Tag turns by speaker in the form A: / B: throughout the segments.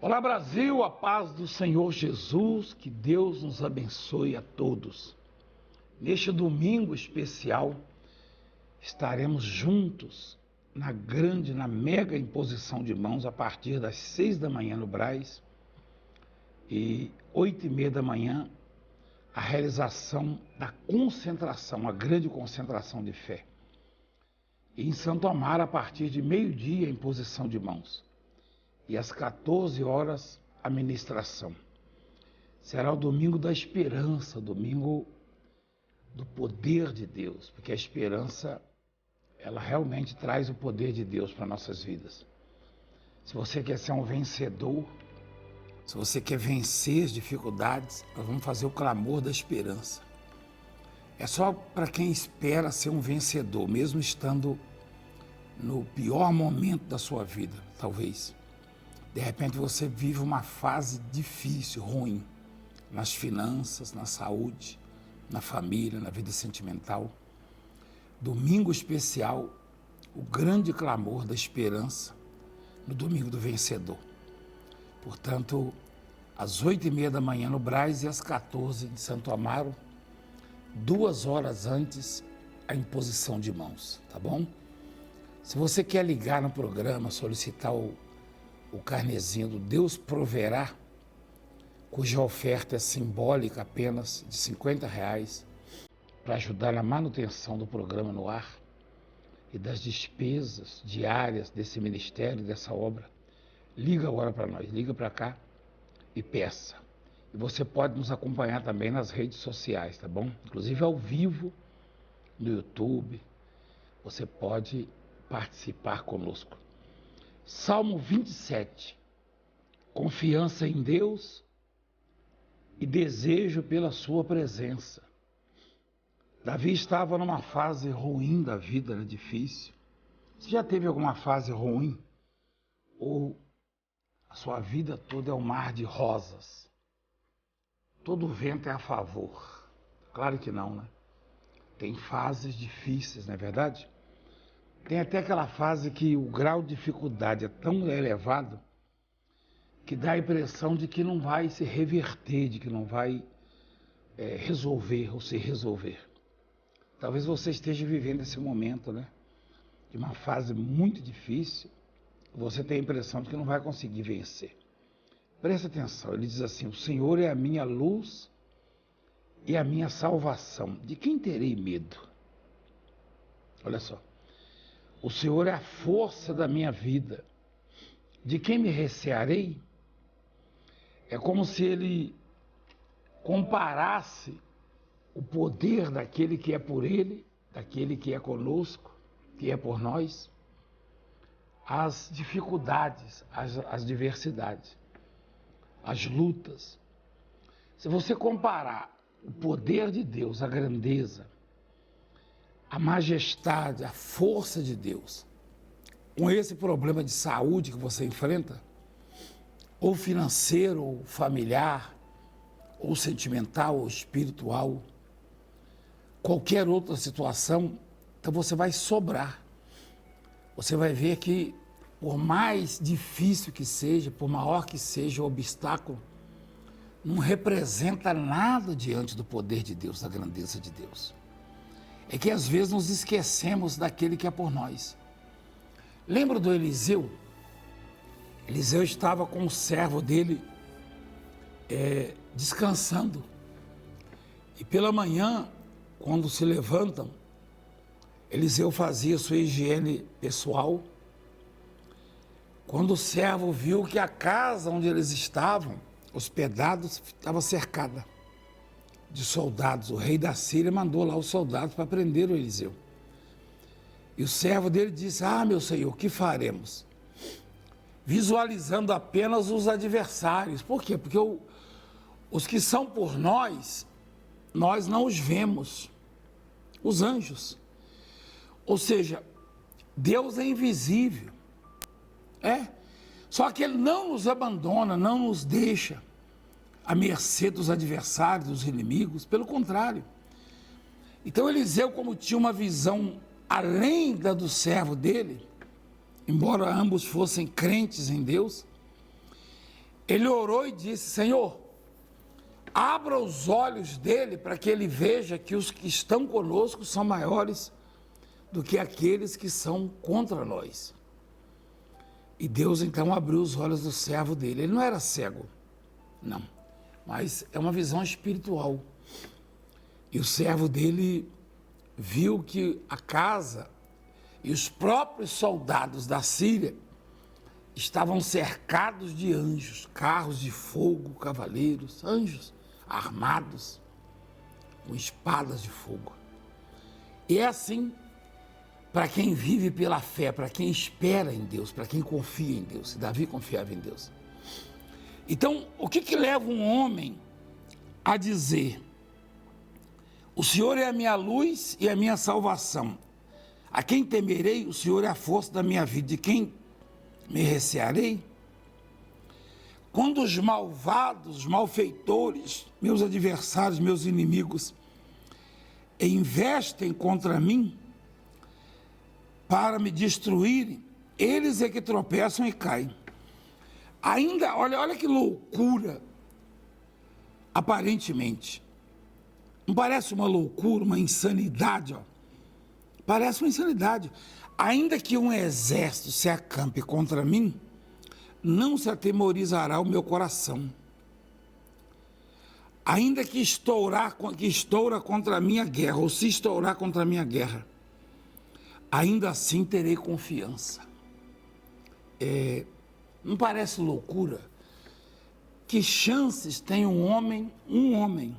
A: Olá Brasil, a paz do Senhor Jesus, que Deus nos abençoe a todos. Neste domingo especial, estaremos juntos na mega imposição de mãos a partir das 6 da manhã no Brás e 8h30 da manhã, a realização da concentração, a grande concentração de fé. E em Santo Amaro, a partir de meio-dia, a imposição de mãos. E às 14 horas, a ministração. Será o domingo da esperança, o domingo do poder de Deus, porque a esperança, ela realmente traz o poder de Deus para nossas vidas. Se você quer ser um vencedor, se você quer vencer as dificuldades, nós vamos fazer o clamor da esperança. É só para quem espera ser um vencedor, mesmo estando no pior momento da sua vida, talvez. De repente você vive uma fase difícil, ruim, nas finanças, na saúde, na família, na vida sentimental. Domingo especial, o grande clamor da esperança, no domingo do vencedor. Portanto, às 8h30 da manhã no Brás e às 14 em Santo Amaro, 2 horas antes, a imposição de mãos, tá bom? Se você quer ligar no programa, solicitar o carnezinho do Deus Proverá, cuja oferta é simbólica apenas de R$50, para ajudar na manutenção do programa no ar e das despesas diárias desse ministério, dessa obra, liga agora para nós, liga para cá e peça. E você pode nos acompanhar também nas redes sociais, tá bom? Inclusive ao vivo no YouTube, você pode participar conosco. Salmo 27, confiança em Deus e desejo pela sua presença. Davi estava numa fase ruim da vida, era difícil. Você já teve alguma fase ruim? Ou a sua vida toda é um mar de rosas? Todo vento é a favor? Claro que não, né? Tem fases difíceis, não é verdade? Tem até aquela fase que o grau de dificuldade é tão elevado que dá a impressão de que não vai se reverter, de que não vai resolver ou se resolver. Talvez você esteja vivendo esse momento, né? De uma fase muito difícil, você tem a impressão de que não vai conseguir vencer. Presta atenção, ele diz assim: o Senhor é a minha luz e a minha salvação. De quem terei medo? Olha só. O Senhor é a força da minha vida. De quem me recearei? É como se ele comparasse o poder daquele que é por ele, daquele que é conosco, que é por nós, às dificuldades, às diversidades, às lutas. Se você comparar o poder de Deus, a grandeza, a majestade, a força de Deus, com esse problema de saúde que você enfrenta, ou financeiro, ou familiar, ou sentimental, ou espiritual, qualquer outra situação, então você vai sobrar. Você vai ver que, por mais difícil que seja, por maior que seja o obstáculo, não representa nada diante do poder de Deus, da grandeza de Deus. É que às vezes nos esquecemos daquele que é por nós. Lembra do Eliseu? Eliseu estava com o servo dele descansando. E pela manhã, quando se levantam, Eliseu fazia sua higiene pessoal. Quando o servo viu que a casa onde eles estavam hospedados estava cercada de soldados, o rei da Síria mandou lá os soldados para prender o Eliseu. E o servo dele disse: meu senhor, o que faremos? Visualizando apenas os adversários. Por quê? Porque os que são por nós, nós não os vemos. Os anjos. Ou seja, Deus é invisível. Só que ele não nos abandona, não nos deixa à mercê dos adversários, dos inimigos, pelo contrário. Então Eliseu, como tinha uma visão além da do servo dele, embora ambos fossem crentes em Deus, ele orou e disse: Senhor, abra os olhos dele para que ele veja que os que estão conosco são maiores do que aqueles que são contra nós. E Deus então abriu os olhos do servo dele. Ele não era cego, não, mas é uma visão espiritual. E o servo dele viu que a casa e os próprios soldados da Síria estavam cercados de anjos, carros de fogo, cavaleiros, anjos armados com espadas de fogo. E é assim para quem vive pela fé, para quem espera em Deus, para quem confia em Deus. Davi confiava em Deus. Então, o que leva um homem a dizer: o Senhor é a minha luz e a minha salvação, a quem temerei? O Senhor é a força da minha vida, de quem me recearei? Quando os malvados, os malfeitores, meus adversários, meus inimigos, investem contra mim para me destruírem, eles é que tropeçam e caem. Ainda, olha que loucura, aparentemente. Não parece uma loucura, uma insanidade, ó? Parece uma insanidade. Ainda que um exército se acampe contra mim, não se atemorizará o meu coração. Ainda que estoura contra a minha guerra, ou se estourar contra a minha guerra, ainda assim terei confiança. Não parece loucura? Que chances tem um homem?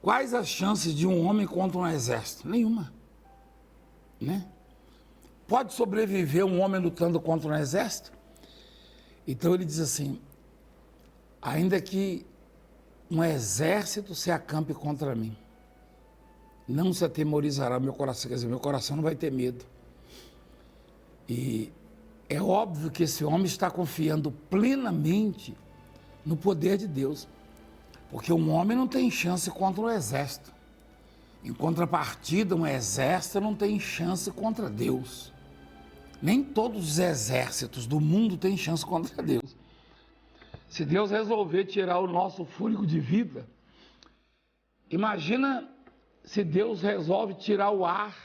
A: Quais as chances de um homem contra um exército? Nenhuma, né? Pode sobreviver um homem lutando contra um exército? Então ele diz assim: ainda que um exército se acampe contra mim, não se atemorizará meu coração. Quer dizer, meu coração não vai ter medo. E é óbvio que esse homem está confiando plenamente no poder de Deus, porque um homem não tem chance contra um exército. Em contrapartida, um exército não tem chance contra Deus. Nem todos os exércitos do mundo têm chance contra Deus. Se Deus resolver tirar o nosso fôlego de vida, imagina se Deus resolve tirar o ar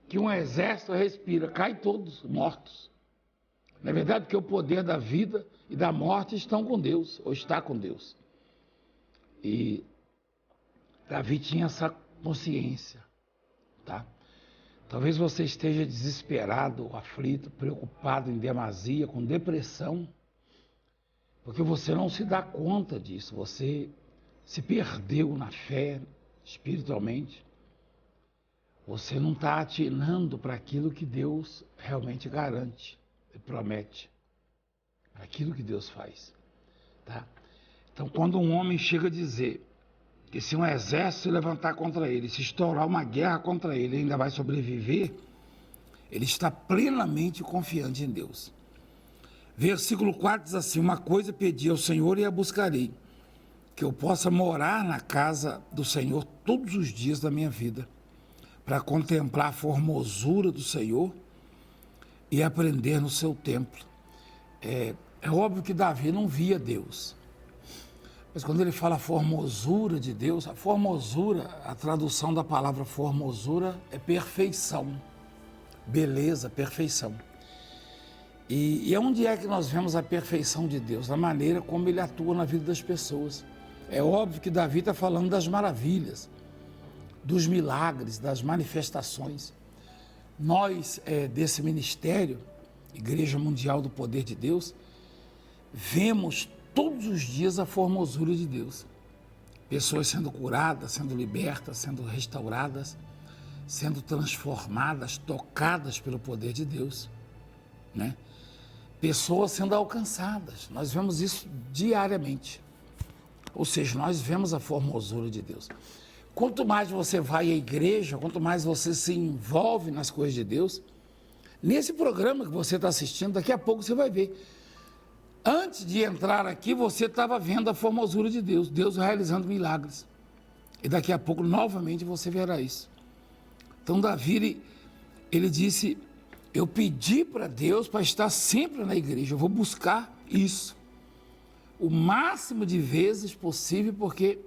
A: que um exército respira, cai todos mortos. Na verdade, porque o poder da vida e da morte estão com Deus, ou está com Deus. E Davi tinha essa consciência, tá? Talvez você esteja desesperado, aflito, preocupado em demasia, com depressão, porque você não se dá conta disso, você se perdeu na fé espiritualmente, você não está atinando para aquilo que Deus realmente garante e promete, para aquilo que Deus faz, tá? Então, quando um homem chega a dizer que se um exército se levantar contra ele, se estourar uma guerra contra ele, ele ainda vai sobreviver, ele está plenamente confiante em Deus. Versículo 4 diz assim: uma coisa pedi ao Senhor e a buscarei, que eu possa morar na casa do Senhor todos os dias da minha vida, para contemplar a formosura do Senhor e aprender no seu templo. É óbvio que Davi não via Deus, mas quando ele fala formosura de Deus, a formosura, a tradução da palavra formosura é perfeição, beleza, perfeição. E onde é que nós vemos a perfeição de Deus? Na maneira como ele atua na vida das pessoas. É óbvio que Davi está falando das maravilhas, dos milagres, das manifestações. Nós, desse ministério, Igreja Mundial do Poder de Deus, vemos todos os dias a formosura de Deus. Pessoas sendo curadas, sendo libertas, sendo restauradas, sendo transformadas, tocadas pelo poder de Deus, né? Pessoas sendo alcançadas. Nós vemos isso diariamente. Ou seja, nós vemos a formosura de Deus. Quanto mais você vai à igreja, quanto mais você se envolve nas coisas de Deus, nesse programa que você está assistindo, daqui a pouco você vai ver. Antes de entrar aqui, você estava vendo a formosura de Deus, Deus realizando milagres. E daqui a pouco, novamente, você verá isso. Então, Davi, ele disse: eu pedi para Deus para estar sempre na igreja, eu vou buscar isso. o máximo de vezes possível, porque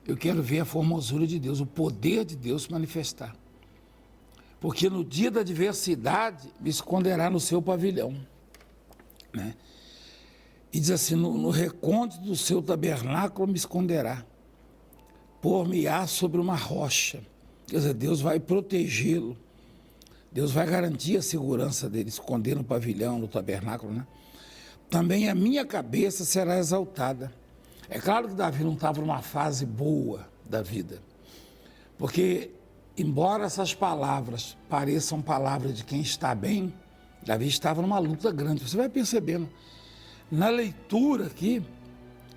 A: eu quero ver a formosura de Deus, o poder de Deus se manifestar. Porque no dia da adversidade me esconderá no seu pavilhão, né? E diz assim, no recôndito do seu tabernáculo me esconderá, por-me-á sobre uma rocha. Quer dizer, Deus vai protegê-lo, Deus vai garantir a segurança dele, esconder no pavilhão, no tabernáculo, né? Também a minha cabeça será exaltada. É claro que Davi não estava numa fase boa da vida, porque, embora essas palavras pareçam palavras de quem está bem, Davi estava numa luta grande. Você vai percebendo, na leitura aqui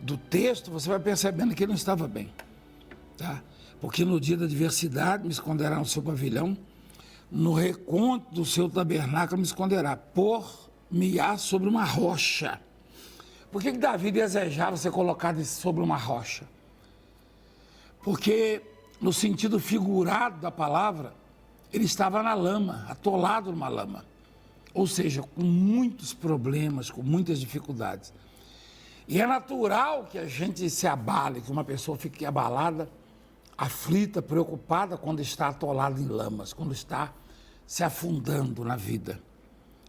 A: do texto, você vai percebendo que ele não estava bem, tá? Porque no dia da adversidade me esconderá no seu pavilhão, no recôndito do seu tabernáculo me esconderá, por-me-á sobre uma rocha. Por que Davi desejava ser colocado sobre uma rocha? Porque, no sentido figurado da palavra, ele estava na lama, atolado numa lama. Ou seja, com muitos problemas, com muitas dificuldades. E é natural que a gente se abale, que uma pessoa fique abalada, aflita, preocupada quando está atolada em lamas, quando está se afundando na vida.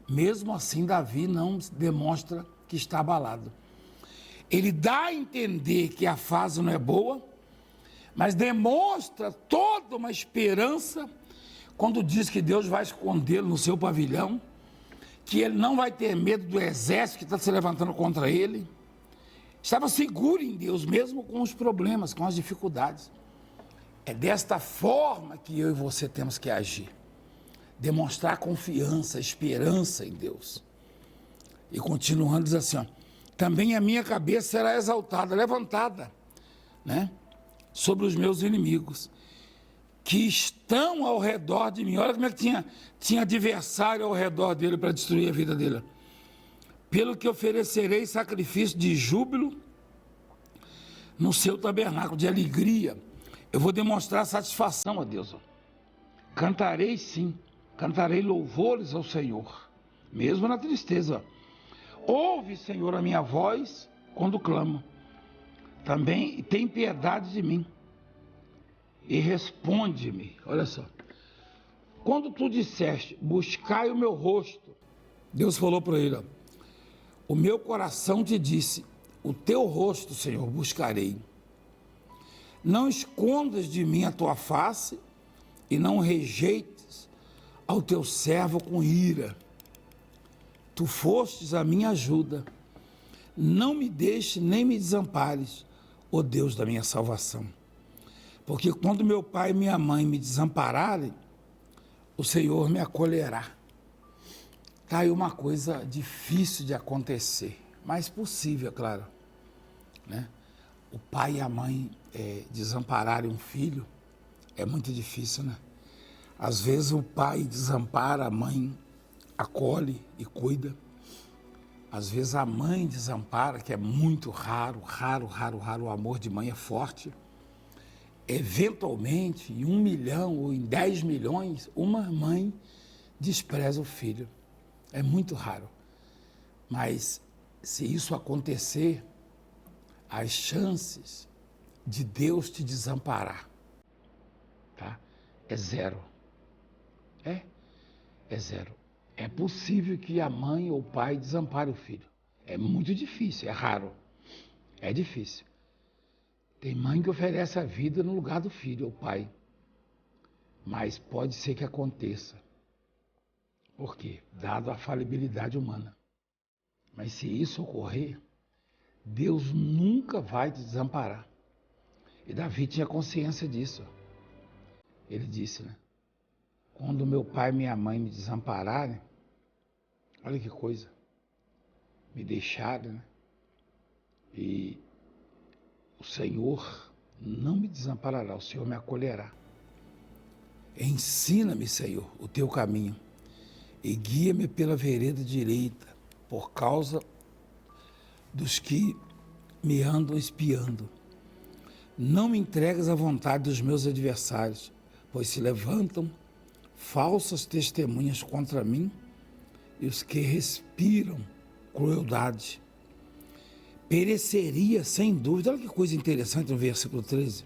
A: Mesmo assim, Davi não demonstra que está abalado. Ele dá a entender que a fase não é boa, mas demonstra toda uma esperança quando diz que Deus vai escondê-lo no seu pavilhão, que ele não vai ter medo do exército que está se levantando contra ele. Estava seguro em Deus, mesmo com os problemas, com as dificuldades. É desta forma que eu e você temos que agir. Demonstrar confiança, esperança em Deus. E continuando, diz assim, ó, também a minha cabeça será exaltada, levantada, né, sobre os meus inimigos, que estão ao redor de mim. Olha como é que tinha adversário ao redor dele para destruir a vida dele. Pelo que oferecerei sacrifício de júbilo no seu tabernáculo, de alegria. Eu vou demonstrar satisfação a Deus. Cantarei sim, cantarei louvores ao Senhor, mesmo na tristeza. Ouve, Senhor, a minha voz quando clamo. Também tem piedade de mim e responde-me. Olha só. Quando tu disseste, buscai o meu rosto, Deus falou para ele, ó, o meu coração te disse, o teu rosto, Senhor, buscarei. Não escondas de mim a tua face e não rejeites ao teu servo com ira. Tu fostes a minha ajuda. Não me deixes nem me desampares, ó Deus da minha salvação. Porque quando meu pai e minha mãe me desampararem, o Senhor me acolherá. Está aí uma coisa difícil de acontecer, mas possível, é claro, né? O pai e a mãe desampararem um filho é muito difícil, né? Às vezes o pai desampara, a mãe acolhe e cuida. Às vezes a mãe desampara, que é muito raro, o amor de mãe é forte. Eventualmente, em 1 milhão ou em 10 milhões, uma mãe despreza o filho. É muito raro. Mas se isso acontecer, as chances de Deus te desamparar, tá? É zero. É zero. É possível que a mãe ou o pai desampare o filho. É muito difícil, é raro. É difícil. Tem mãe que oferece a vida no lugar do filho ou pai. Mas pode ser que aconteça. Por quê? Dado a falibilidade humana. Mas se isso ocorrer, Deus nunca vai te desamparar. E Davi tinha consciência disso. Ele disse, né? Quando meu pai e minha mãe me desampararem, olha que coisa, me deixarem, né? E o Senhor não me desamparará, o Senhor me acolherá. Ensina-me, Senhor, o teu caminho e guia-me pela vereda direita, por causa dos que me andam espiando. Não me entregues à vontade dos meus adversários, pois se levantam falsas testemunhas contra mim e os que respiram crueldade. pereceria sem dúvida. Olha que coisa interessante no versículo 13.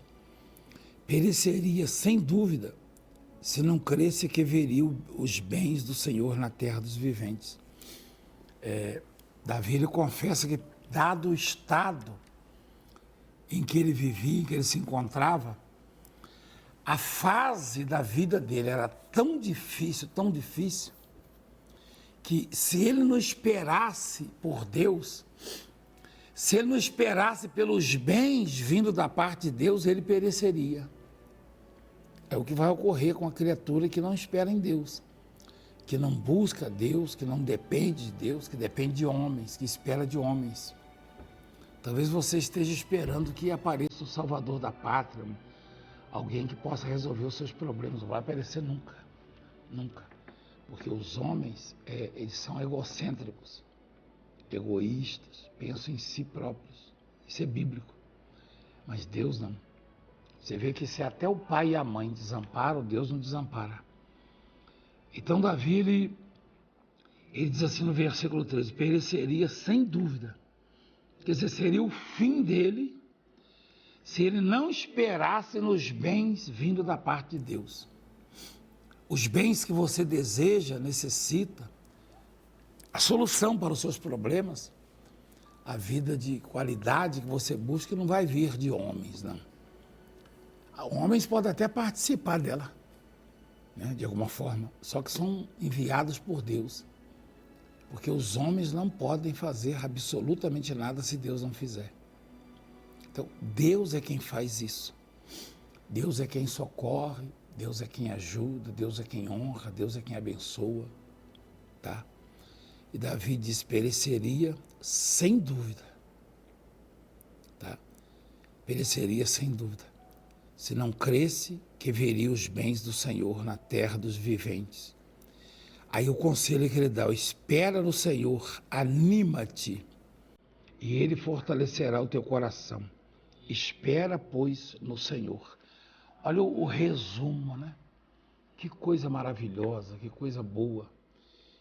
A: Pereceria sem dúvida se não cresce que veria os bens do Senhor na terra dos viventes. Davi, ele confessa que, dado o estado em que ele vivia, em que ele se encontrava, a fase da vida dele era tão difícil, que se ele não esperasse por Deus, se ele não esperasse pelos bens vindo da parte de Deus, ele pereceria. É o que vai ocorrer com a criatura que não espera em Deus, que não busca Deus, que não depende de Deus, que depende de homens, que espera de homens. Talvez você esteja esperando que apareça o Salvador da pátria, alguém que possa resolver os seus problemas. Não vai aparecer nunca, nunca. Porque os homens, eles são egocêntricos, egoístas, pensam em si próprios. Isso é bíblico. Mas Deus não. Você vê que se até o pai e a mãe desamparam, Deus não desampara. Então Davi, ele diz assim no versículo 13, pereceria sem dúvida. Quer dizer, seria o fim dele se ele não esperasse nos bens vindo da parte de Deus. Os bens que você deseja, necessita, a solução para os seus problemas, a vida de qualidade que você busca não vai vir de homens, não. Homens podem até participar dela, né, de alguma forma, só que são enviados por Deus. Porque os homens não podem fazer absolutamente nada se Deus não fizer. Então, Deus é quem faz isso. Deus é quem socorre, Deus é quem ajuda, Deus é quem honra, Deus é quem abençoa, tá? E Davi diz, pereceria sem dúvida, tá? Pereceria sem dúvida, se não cresce que veria os bens do Senhor na terra dos viventes. Aí o conselho que ele dá, espera no Senhor, anima-te, e ele fortalecerá o teu coração. Espera, pois, no Senhor. Olha o resumo, né? Que coisa maravilhosa, que coisa boa,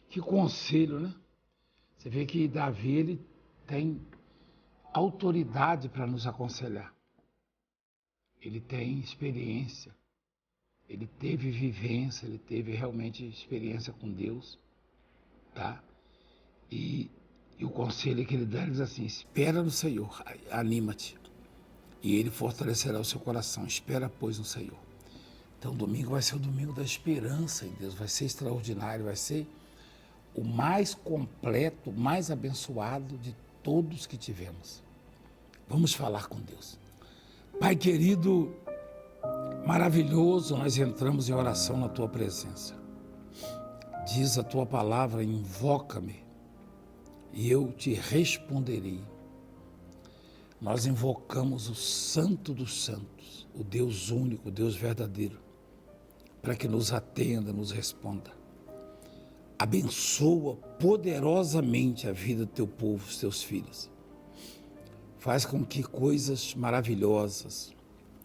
A: que conselho, né? Você vê que Davi, ele tem autoridade para nos aconselhar. Ele tem experiência. Ele teve vivência, ele teve realmente experiência com Deus, tá? E o conselho que ele dá, ele diz assim, espera no Senhor, anima-te, e ele fortalecerá o seu coração, espera, pois, no Senhor. Então, domingo vai ser o domingo da esperança em Deus, vai ser extraordinário, vai ser o mais completo, mais abençoado de todos que tivemos. Vamos falar com Deus. Pai querido, maravilhoso, nós entramos em oração na Tua presença. Diz a Tua palavra, invoca-me e eu te responderei. Nós invocamos o Santo dos Santos, o Deus único, o Deus verdadeiro, para que nos atenda, nos responda. Abençoa poderosamente a vida do Teu povo, os Teus filhos. Faz com que coisas maravilhosas,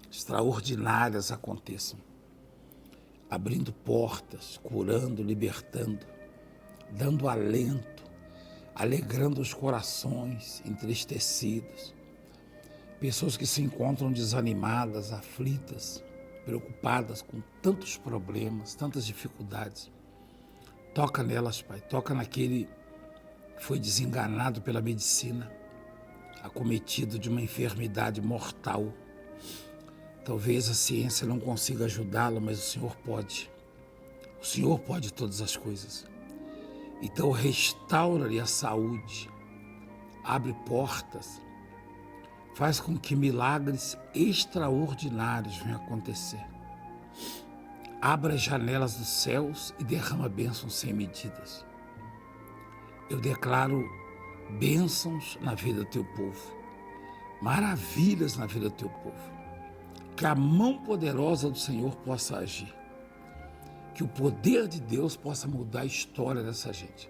A: extraordinárias aconteçam, abrindo portas, curando, libertando, dando alento, alegrando os corações entristecidos, pessoas que se encontram desanimadas, aflitas, preocupadas com tantos problemas, tantas dificuldades. Toca nelas, Pai, toca naquele que foi desenganado pela medicina, acometido de uma enfermidade mortal. Talvez a ciência não consiga ajudá-lo, mas o Senhor pode. O Senhor pode todas as coisas. Então restaura-lhe a saúde, abre portas, faz com que milagres extraordinários venham acontecer. Abra as janelas dos céus e derrama bênçãos sem medidas. Eu declaro bênçãos na vida do Teu povo, maravilhas na vida do Teu povo. Que a mão poderosa do Senhor possa agir. Que o poder de Deus possa mudar a história dessa gente.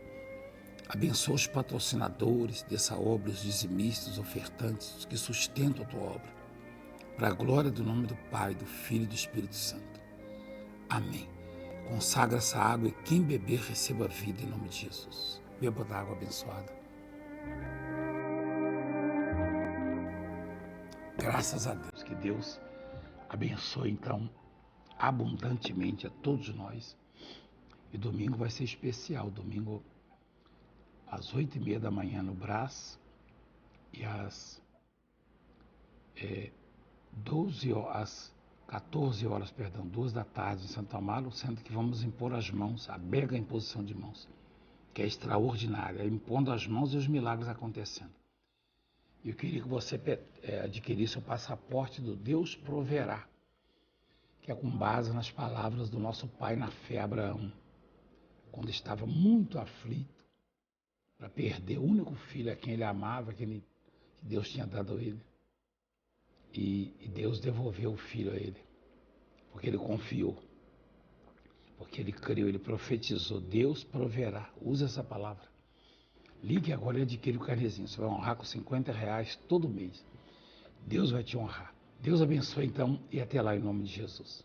A: Abençoa os patrocinadores dessa obra, os dizimistas, os ofertantes, os que sustentam a Tua obra. Para a glória do nome do Pai, do Filho e do Espírito Santo. Amém. Consagra essa água e quem beber receba vida em nome de Jesus. Beba da água abençoada. Graças a Deus. Que Deus abençoe, então, abundantemente a todos nós. E domingo vai ser especial. Domingo, às 8h30 da manhã no Brás e às 14 horas, 2 da tarde em Santo Amaro, sendo que vamos impor as mãos, a mega imposição de mãos, que é extraordinária, impondo as mãos e os milagres acontecendo. E eu queria que você adquirisse o passaporte do Deus Proverá, que é com base nas palavras do nosso pai na fé, Abraão, quando estava muito aflito para perder o único filho a quem ele amava, que Deus tinha dado a ele. E Deus devolveu o filho a ele, porque ele confiou, porque ele creu, ele profetizou. Deus proverá. Usa essa palavra. Ligue agora e adquire o carnezinho. Você vai honrar com R$50 todo mês. Deus vai te honrar. Deus abençoe então e até lá em nome de Jesus.